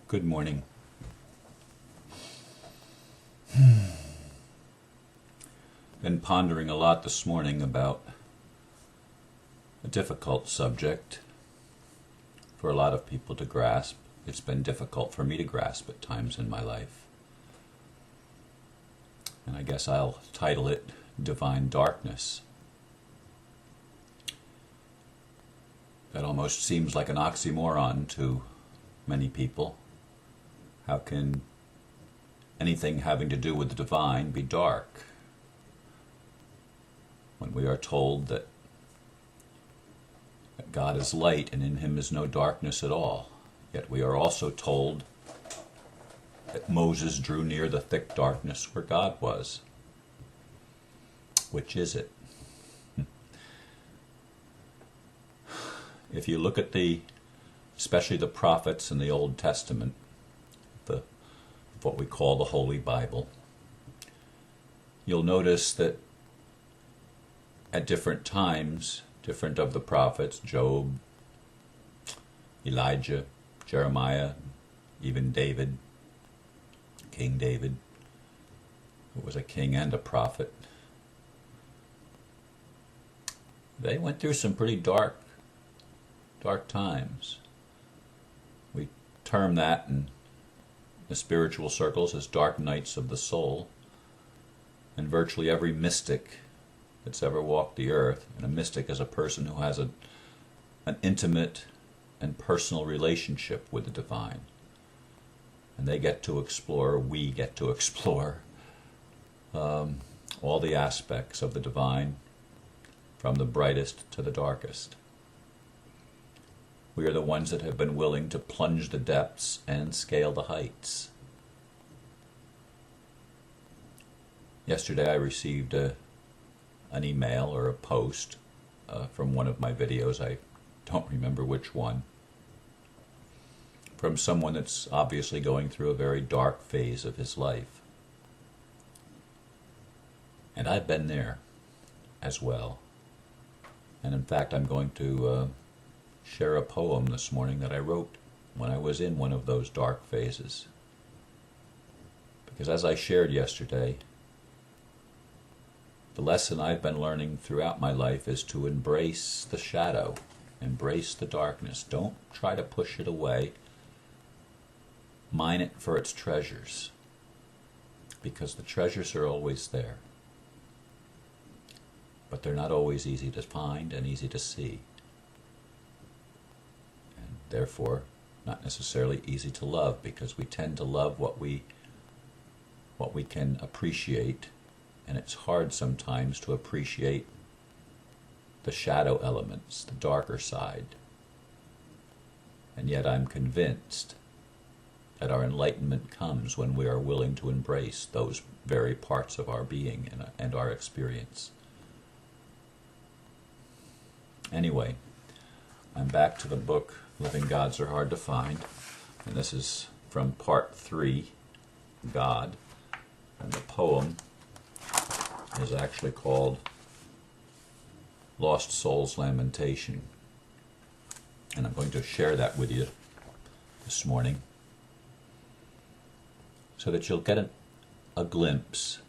Good morning. Been pondering a lot this morning about a difficult subject for a lot of people to grasp. It's been difficult for me to grasp at times in my life. And I guess I'll title it Divine Darkness. That almost seems like an oxymoron to many people. How can anything having to do with the divine be dark? When we are told that God is light and in him is no darkness at all. Yet we are also told that Moses drew near the thick darkness where God was. Which is it? If you look at especially the prophets in the Old Testament, what we call the Holy Bible, you'll notice that at different times, different of the prophets, Job, Elijah, Jeremiah, even David, King David, who was a king and a prophet, they went through some pretty dark times. We term that in the spiritual circles as dark nights of the soul. And virtually every mystic that's ever walked the earth, and a mystic is a person who has an intimate and personal relationship with the divine. And they get to explore, we get to explore all the aspects of the divine, from the brightest to the darkest. We are the ones that have been willing to plunge the depths and scale the heights. Yesterday I received an email or a post from one of my videos, I don't remember which one, from someone that's obviously going through a very dark phase of his life. And I've been there as well. And in fact, I'm going to share a poem this morning that I wrote when I was in one of those dark phases. Because as I shared yesterday, the lesson I've been learning throughout my life is to embrace the shadow, embrace the darkness. Don't try to push it away. Mine it for its treasures, because the treasures are always there. But they're not always easy to find and easy to see. And therefore, not necessarily easy to love, because we tend to love what we can appreciate, and it's hard sometimes to appreciate the shadow elements, the darker side. And yet I'm convinced that our enlightenment comes when we are willing to embrace those very parts of our being and our experience. Anyway, I'm back to the book, Living Gods Are Hard to Find, and this is from part 3, God, and the poem is actually called Lost Soul's Lamentation, and I'm going to share that with you this morning so that you'll get a glimpse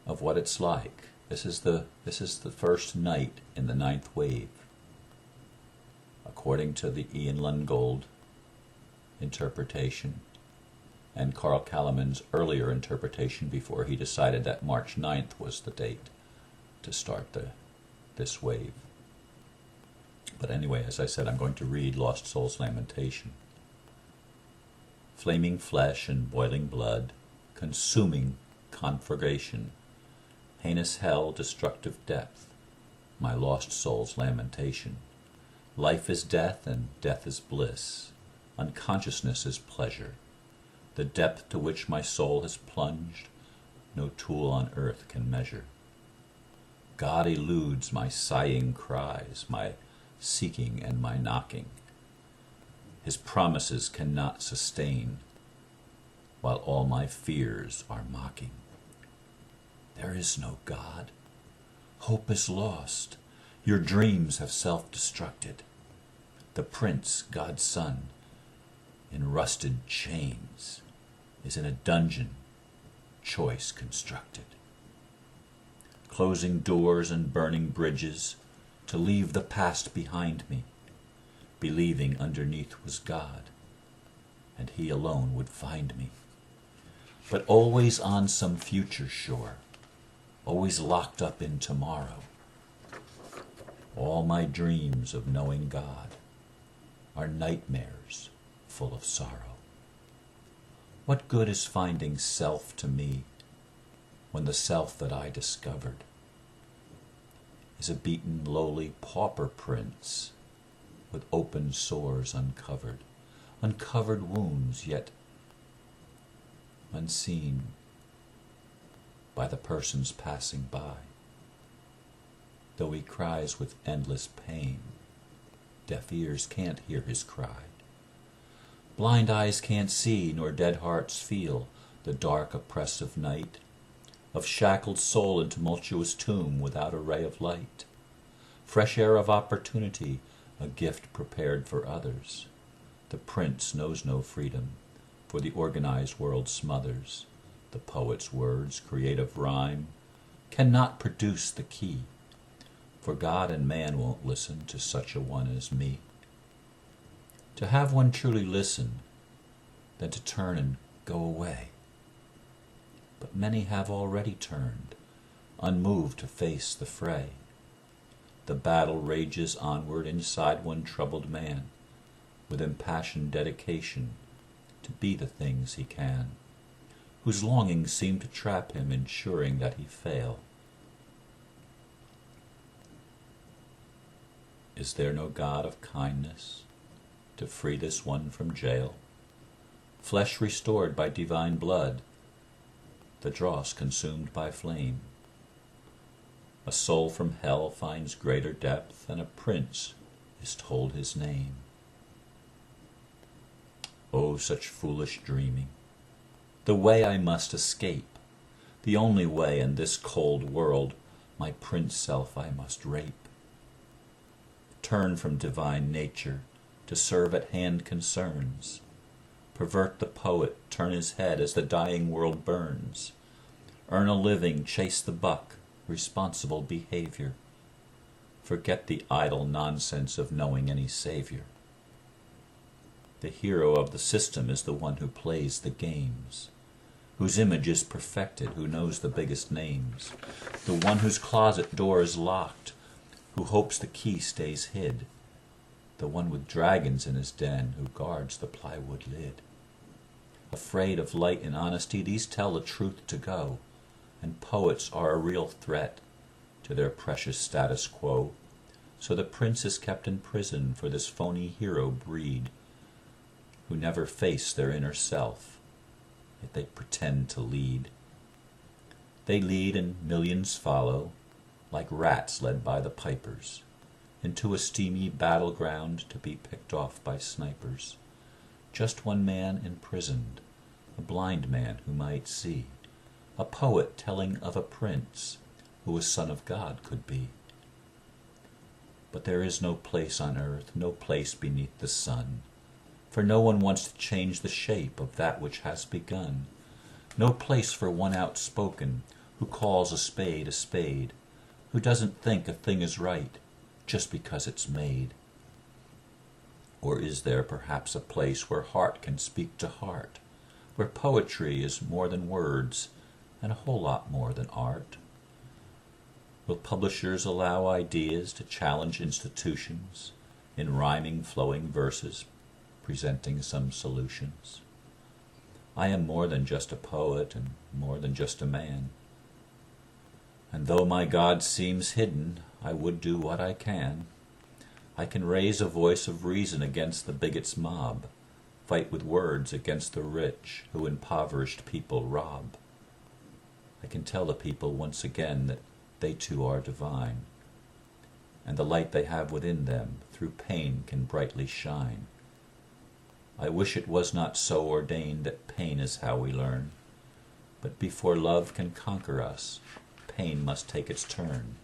of what it's like. This is the first night in the 9th wave, according to the Ian Lungold interpretation and Carl Kalaman's earlier interpretation before he decided that March 9th was the date to start this wave. But anyway, as I said, I'm going to read Lost Soul's Lamentation. Flaming flesh and boiling blood, consuming conflagration, heinous hell, destructive depth, my lost soul's lamentation. Life is death and death is bliss. Unconsciousness is pleasure. The depth to which my soul has plunged, no tool on earth can measure. God eludes my sighing cries, my seeking and my knocking. His promises cannot sustain, while all my fears are mocking. There is no God. Hope is lost. Your dreams have self-destructed. The Prince, God's Son, in rusted chains is in a dungeon choice constructed, closing doors and burning bridges to leave the past behind me, believing underneath was God, and He alone would find me. But always on some future shore, always locked up in tomorrow. All my dreams of knowing God are nightmares full of sorrow. What good is finding self to me when the self that I discovered is a beaten, lowly pauper prince with open sores uncovered, uncovered wounds yet unseen by the persons passing by? Though he cries with endless pain, deaf ears can't hear his cry. Blind eyes can't see, nor dead hearts feel the dark oppressive night of shackled soul in tumultuous tomb without a ray of light. Fresh air of opportunity, a gift prepared for others. The prince knows no freedom, for the organized world smothers. The poet's words, creative rhyme, cannot produce the key, for God and man won't listen to such a one as me. To have one truly listen, than to turn and go away. But many have already turned, unmoved to face the fray. The battle rages onward inside one troubled man, with impassioned dedication to be the things he can, whose longings seem to trap him, ensuring that he fail. Is there no God of kindness to free this one from jail? Flesh restored by divine blood, the dross consumed by flame. A soul from hell finds greater depth, and a prince is told his name. Oh, such foolish dreaming! The way I must escape, the only way in this cold world, my prince self I must rape. Turn from divine nature to serve at hand concerns. Pervert the poet, turn his head as the dying world burns. Earn a living, chase the buck, responsible behavior. Forget the idle nonsense of knowing any savior. The hero of the system is the one who plays the games, whose image is perfected, who knows the biggest names, the one whose closet door is locked, who hopes the key stays hid, the one with dragons in his den who guards the plywood lid. Afraid of light and honesty, these tell the truth to go, and poets are a real threat to their precious status quo. So the prince is kept in prison for this phony hero breed, who never face their inner self, yet they pretend to lead. They lead and millions follow, like rats led by the pipers, into a steamy battleground to be picked off by snipers. Just one man imprisoned, a blind man who might see, a poet telling of a prince who a son of God could be. But there is no place on earth, no place beneath the sun, for no one wants to change the shape of that which has begun. No place for one outspoken who calls a spade, who doesn't think a thing is right just because it's made. Or is there perhaps a place where heart can speak to heart, where poetry is more than words and a whole lot more than art? Will publishers allow ideas to challenge institutions in rhyming, flowing verses, presenting some solutions? I am more than just a poet and more than just a man. And though my God seems hidden, I would do what I can. I can raise a voice of reason against the bigot's mob, fight with words against the rich who impoverished people rob. I can tell the people once again that they too are divine, and the light they have within them through pain can brightly shine. I wish it was not so ordained that pain is how we learn, but before love can conquer us, pain must take its turn.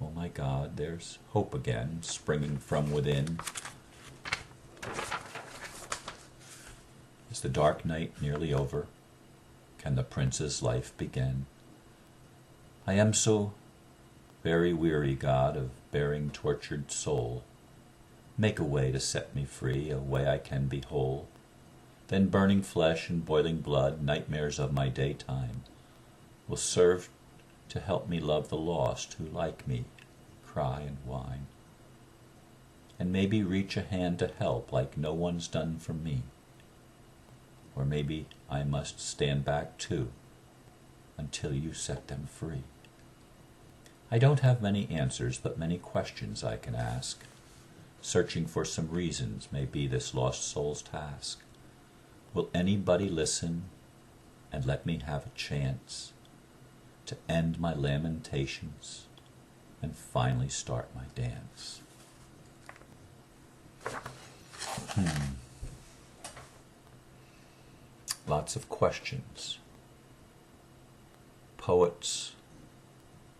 Oh my God, there's hope again, springing from within. Is the dark night nearly over? Can the prince's life begin? I am so very weary, God, of bearing tortured soul. Make a way to set me free, a way I can be whole. Then burning flesh and boiling blood, nightmares of my daytime, will serve to help me love the lost who, like me, cry and whine. And maybe reach a hand to help like no one's done for me. Or maybe I must stand back too, until you set them free. I don't have many answers, but many questions I can ask. Searching for some reasons may be this lost soul's task. Will anybody listen and let me have a chance to end my lamentations and finally start my dance? Lots of questions. Poets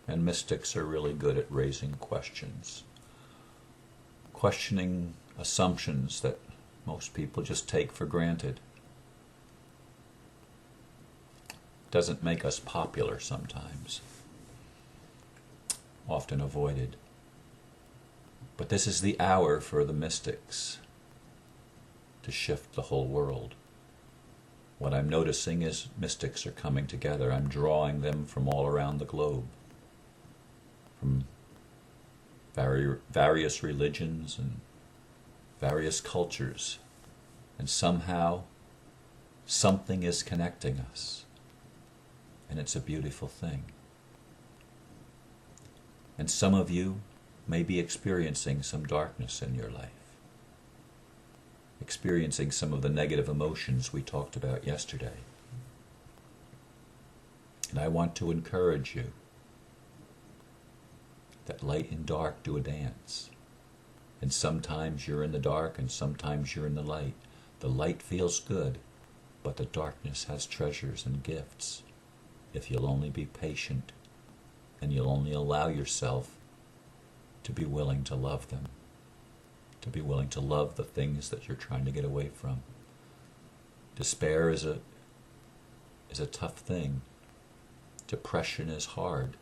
and mystics are really good at raising questions. Questioning assumptions that most people just take for granted. Doesn't make us popular sometimes. Often avoided. But this is the hour for the mystics to shift the whole world. What I'm noticing is mystics are coming together. I'm drawing them from all around the globe. From various religions and various cultures. And somehow, something is connecting us. And it's a beautiful thing. And some of you may be experiencing some darkness in your life. Experiencing some of the negative emotions we talked about yesterday. And I want to encourage you that light and dark do a dance. And sometimes you're in the dark and sometimes you're in the light. The light feels good, but the darkness has treasures and gifts. If you'll only be patient and you'll only allow yourself to be willing to love them, to be willing to love the things that you're trying to get away from. Despair is a tough thing. Depression is hard.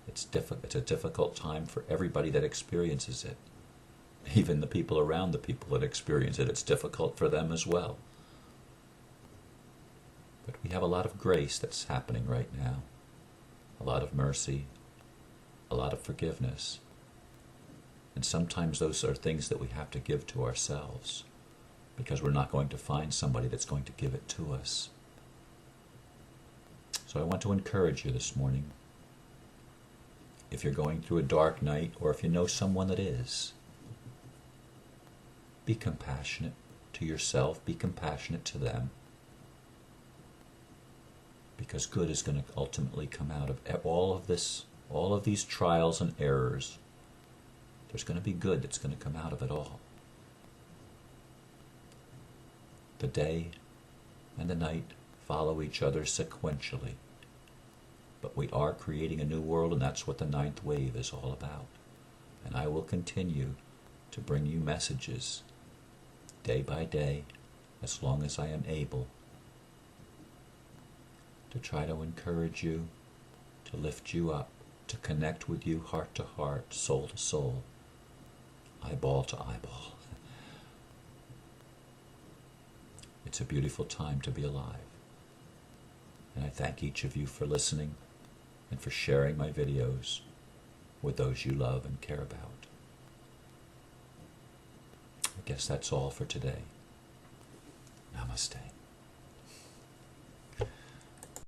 It's a difficult time for everybody that experiences it. Even the people around the people that experience it, it's difficult for them as well. But we have a lot of grace that's happening right now. A lot of mercy, a lot of forgiveness. And sometimes those are things that we have to give to ourselves, because we're not going to find somebody that's going to give it to us. So I want to encourage you this morning. If you're going through a dark night, or if you know someone that is, be compassionate to yourself, be compassionate to them. Because good is going to ultimately come out of all of this, all of these trials and errors. There's going to be good that's going to come out of it all. The day and the night follow each other sequentially. But we are creating a new world, and that's what the ninth wave is all about. And I will continue to bring you messages day by day, as long as I am able, to try to encourage you, to lift you up, to connect with you heart to heart, soul to soul, eyeball to eyeball. It's a beautiful time to be alive. And I thank each of you for listening and for sharing my videos with those you love and care about. I guess that's all for today. Namaste.